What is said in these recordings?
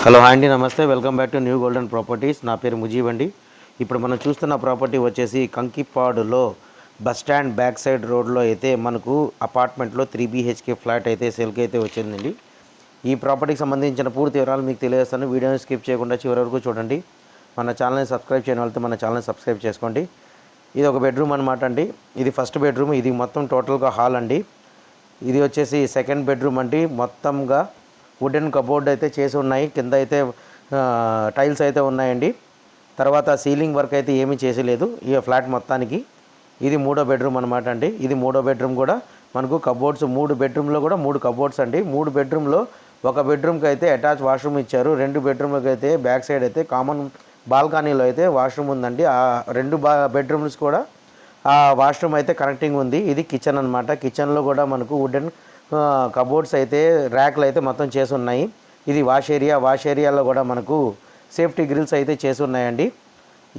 Hello hi అండి, నమస్తే. Welcome back to new golden properties. నా పేరు ముజీబ్ అండి. ఇప్పుడు మనం చూస్తున్న ప్రాపర్టీ వచ్చేసి కంకిపాడులో బస్ స్టాండ్ బ్యాక్ సైడ్ రోడ్లో అయితే మనకు అపార్ట్మెంట్లో 3 BHK ఫ్లాట్ అయితే సేల్కి అయితే వచ్చిందండి. ఈ ప్రాపర్టీకి సంబంధించిన పూర్తి వివరాలు మీకు తెలియజేస్తాను. వీడియోని స్కిప్ చేయకుండా చివరి వరకు చూడండి. మన ఛానల్ని సబ్స్క్రైబ్ చేయని వాళ్ళతో మన ఛానల్ని సబ్స్క్రైబ్ చేసుకోండి. ఇది ఒక బెడ్రూమ్ అనమాట అండి. ఇది ఫస్ట్ బెడ్రూమ్. ఇది మొత్తం టోటల్గా హాల్ అండి. ఇది వచ్చేసి సెకండ్ బెడ్రూమ్ అండి. మొత్తంగా వుడెన్ కబోర్డ్ అయితే చేసి ఉన్నాయి. కింద అయితే టైల్స్ అయితే ఉన్నాయండి. తర్వాత సీలింగ్ వర్క్ అయితే ఏమీ చేసలేదు ఈ ఫ్లాట్ మొత్తానికి. ఇది మూడో బెడ్రూమ్ అనమాట అండి. ఇది మూడో బెడ్రూమ్ కూడా మనకు కబోర్డ్స్ 3 బెడ్రూమ్లో కూడా 3 కబోర్డ్స్ అండి. 3 బెడ్రూమ్లో ఒక బెడ్రూమ్కి అయితే అటాచ్ వాష్రూమ్ ఇచ్చారు. 2 బెడ్రూమ్లకి అయితే బ్యాక్ సైడ్ అయితే కామన్ బాల్కనీలో అయితే వాష్రూమ్ ఉందండి. ఆ 2 బెడ్రూమ్స్ కూడా ఆ వాష్రూమ్ అయితే కనెక్టింగ్ ఉంది. ఇది కిచెన్ అనమాట. కిచెన్లో కూడా మనకు వుడెన్ కబోర్డ్స్ అయితే ర్యాక్లు అయితే మొత్తం చేసి ఉన్నాయి. ఇది వాష్ ఏరియాలో కూడా మనకు సేఫ్టీ గ్రిల్స్ అయితే చేసి ఉన్నాయండి.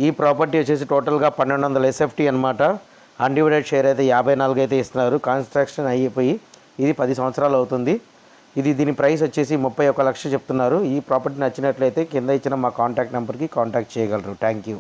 ఈ ప్రాపర్టీ వచ్చేసి టోటల్గా 1200 SFT అనమాట. అన్డివైడెడ్ షేర్ అయితే 54 అయితే ఇస్తున్నారు. కన్స్ట్రక్షన్ అయిపోయి ఇది 10 సంవత్సరాలు అవుతుంది. దీని ప్రైస్ వచ్చేసి 31 లక్షలు చెప్తున్నారు. ఈ ప్రాపర్టీ నచ్చినట్లయితే కింద ఇచ్చిన మా కాంటాక్ట్ నెంబర్కి కాంటాక్ట్ చేయగలరు. Thank you.